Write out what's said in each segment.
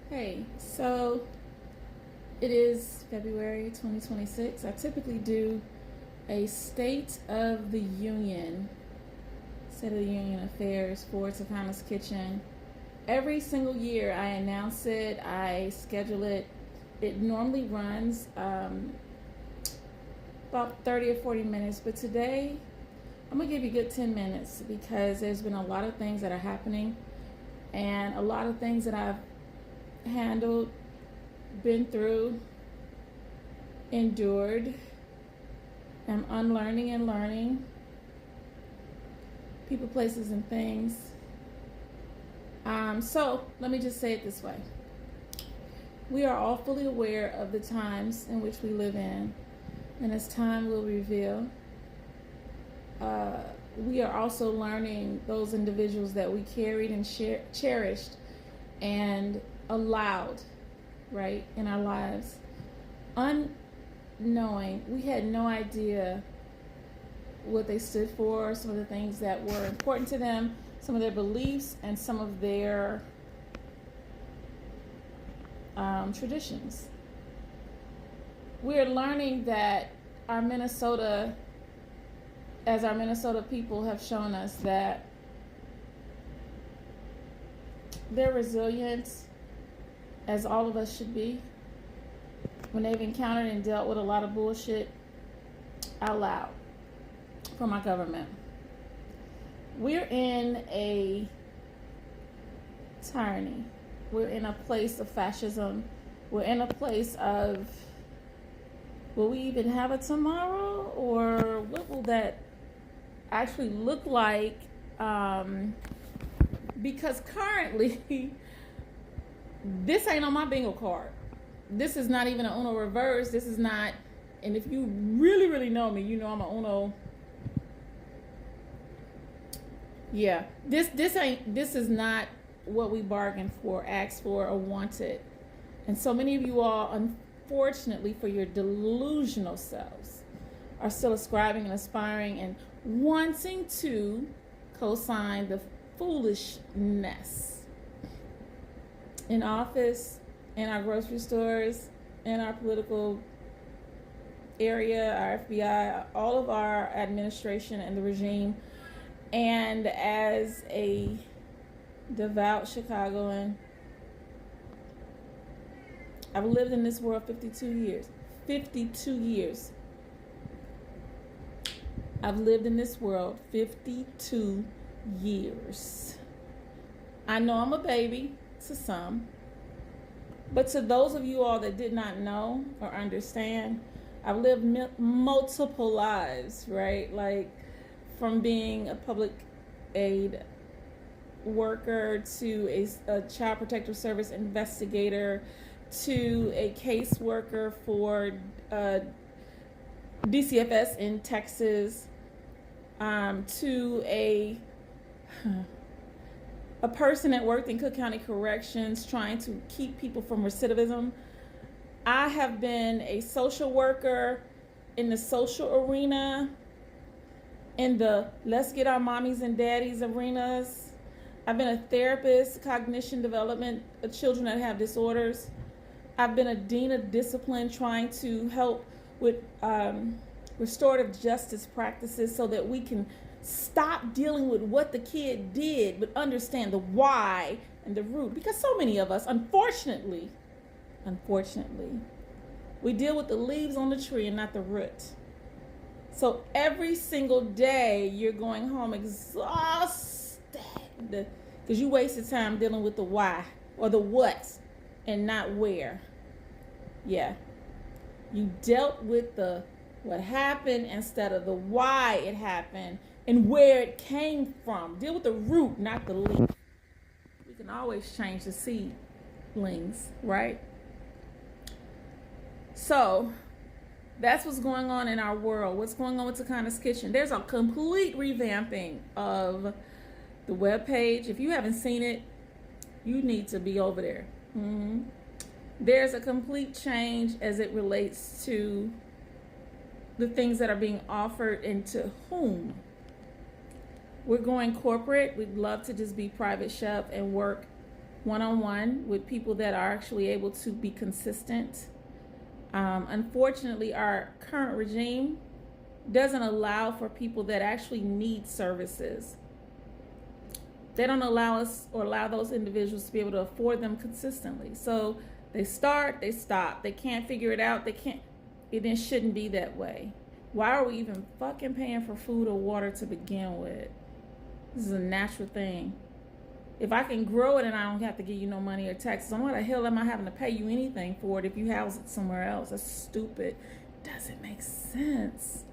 Hey, so it is February 2026. I typically do a State of the Union affairs for Tacana's Kitchen. Every single year I announce it, I schedule it. It normally runs about 30 or 40 minutes, but today I'm going to give you a good 10 minutes because there's been a lot of things that are happening and a lot of things that I've handled, been through, endured. I'm unlearning and learning people, places, and things. So let me just say it this way. We are all fully aware of the times in which we live in, and as time will reveal, we are also learning those individuals that we carried and cherished and allowed, right, in our lives. Unknowing, we had no idea what they stood for, some of the things that were important to them, some of their beliefs, and some of their traditions. We're learning that our Minnesota people have shown us that they're resilient, as all of us should be, when they've encountered and dealt with a lot of bullshit out loud from our government. We're in a tyranny. We're in a place of fascism. We're in a place of, will we even have a tomorrow? Or what will that actually look like? Because currently, this ain't on my bingo card. This is not even an Uno reverse. This is not, and if you really, really know me, you know I'm a Uno. Yeah, this is not what we bargained for, asked for, or wanted. And so many of you all, unfortunately, for your delusional selves, are still ascribing and aspiring and wanting to co-sign the foolishness in office, in our grocery stores, in our political area, our FBI, all of our administration and the regime. And as a devout Chicagoan, I've lived in this world 52 years. 52 years. I've lived in this world 52 years. I know I'm a baby to some, but to those of you all that did not know or understand, I've lived multiple lives, right? Like from being a public aid worker to a child protective service investigator to a caseworker for DCFS in Texas, to a person that worked in Cook County Corrections trying to keep people from recidivism. I have been a social worker in the social arena, in the let's get our mommies and daddies arenas. I've been a therapist, cognition development of children that have disorders. I've been a dean of discipline trying to help with restorative justice practices so that we can stop dealing with what the kid did, but understand the why and the root. Because so many of us, unfortunately, we deal with the leaves on the tree and not the root. So every single day you're going home exhausted because you wasted time dealing with the why or the what and not where. Yeah. You dealt with the what happened instead of the why it happened and where it came from. Deal with the root, not the leaf. We can always change the seedlings, right? So that's what's going on in our world. What's going on with Tacana's Kitchen? There's a complete revamping of the webpage. If you haven't seen it, you need to be over there. There's a complete change as it relates to the things that are being offered and to whom. We're going corporate. We'd love to just be private chef and work one-on-one with people that are actually able to be consistent. Unfortunately, our current regime doesn't allow for people that actually need services. They don't allow us or allow those individuals to be able to afford them consistently. So they start, they stop. They can't figure it out. They can't. It shouldn't be that way. Why are we even fucking paying for food or water to begin with? This is a natural thing. If I can grow it and I don't have to give you no money or taxes, why the hell am I having to pay you anything for it if you house it somewhere else? That's stupid. Doesn't make sense.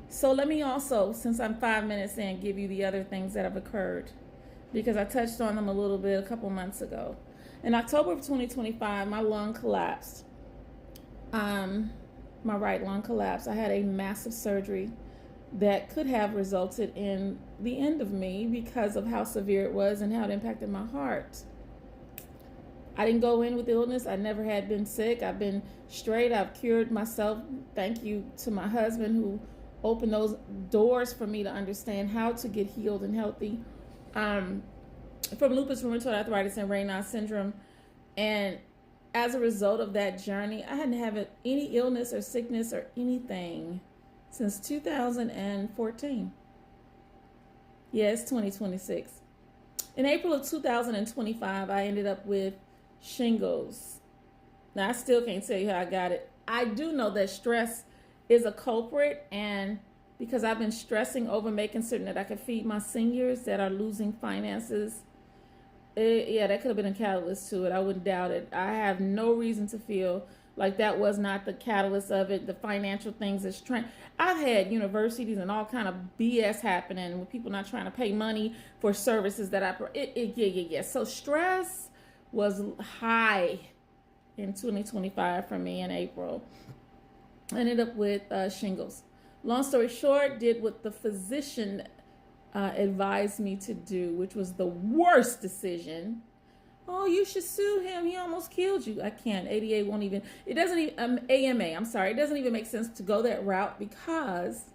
So let me also, since I'm 5 minutes in, give you the other things that have occurred, because I touched on them a little bit a couple months ago. In October of 2025, my lung collapsed. My right lung collapsed. I had a massive surgery that could have resulted in the end of me because of how severe it was and how it impacted my heart. I didn't go in with illness. I never had been sick. I've been straight. I've cured myself. Thank you to my husband who opened those doors for me to understand how to get healed and healthy from lupus rheumatoid arthritis and Raynaud's syndrome. And as a result of that journey, I hadn't had any illness or sickness or anything since 2014. Yeah, it's 2026. In April of 2025, I ended up with shingles. Now, I still can't tell you how I got it. I do know that stress is a culprit, and because I've been stressing over making certain that I could feed my seniors that are losing finances, that could have been a catalyst to it. I wouldn't doubt it. I have no reason to feel like that was not the catalyst of it. The financial things that's I've had universities and all kind of BS happening with people not trying to pay money for services that So stress was high in 2025 for me in April. I ended up with shingles. Long story short, did what the physician advised me to do, which was the worst decision. Oh, you should sue him. He almost killed you. I can't. ADA won't even. It doesn't even. AMA. I'm sorry. It doesn't even make sense to go that route because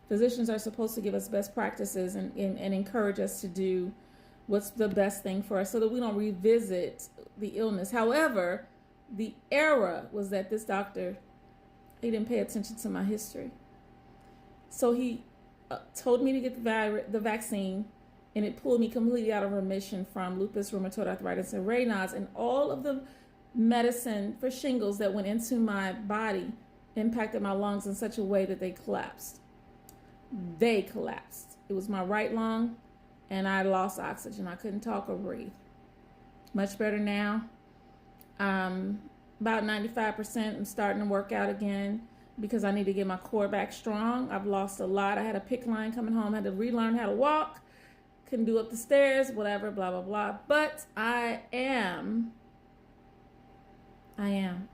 physicians are supposed to give us best practices and encourage us to do what's the best thing for us so that we don't revisit the illness. However, the error was that this doctor, he didn't pay attention to my history. So he told me to get the vaccine, and it pulled me completely out of remission from lupus, rheumatoid arthritis, and Raynaud's, and all of the medicine for shingles that went into my body impacted my lungs in such a way that they collapsed. They collapsed. It was my right lung, and I lost oxygen. I couldn't talk or breathe. Much better now. About 95%. I'm starting to work out again because I need to get my core back strong. I've lost a lot. I had a PICC line coming home. I had to relearn how to walk. Couldn't do up the stairs, whatever, blah, blah, blah. But I am. And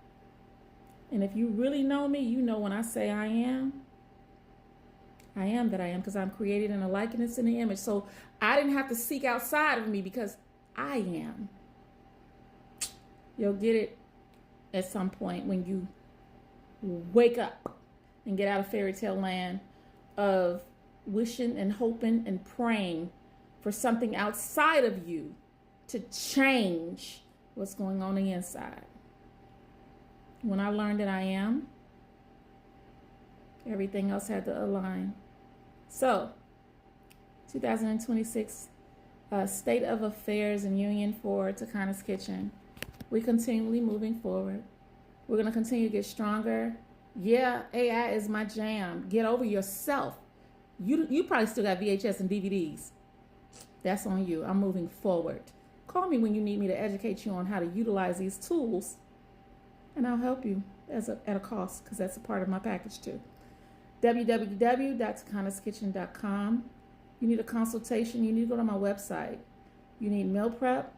if you really know me, you know when I say I am that I am, because I'm created in a likeness and the image. So I didn't have to seek outside of me because I am. You'll get it at some point when you wake up and get out of fairy tale land of wishing and hoping and praying for something outside of you to change what's going on the inside. When I learned that I am, everything else had to align. So, 2026 State of Affairs and Union for Tacana's Kitchen. We're continually moving forward. We're going to continue to get stronger. Yeah, AI is my jam. Get over yourself. You probably still got VHS and DVDs. That's on you. I'm moving forward. Call me when you need me to educate you on how to utilize these tools, and I'll help you at a cost, because that's a part of my package too. www.tacanaskitchen.com. You need a consultation, you need to go to my website. You need meal prep.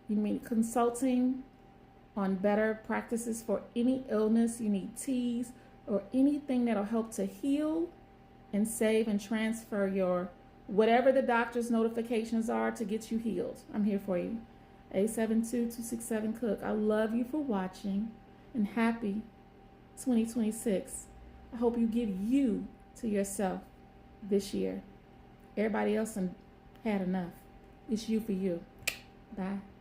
You need consulting on better practices for any illness. You need teas or anything that'll help to heal and save and transfer your whatever the doctor's notifications are to get you healed. I'm here for you. 872-267-COOK. I love you for watching, and happy 2026. I hope you give you to yourself this year. Everybody else had enough. It's you for you. Bye.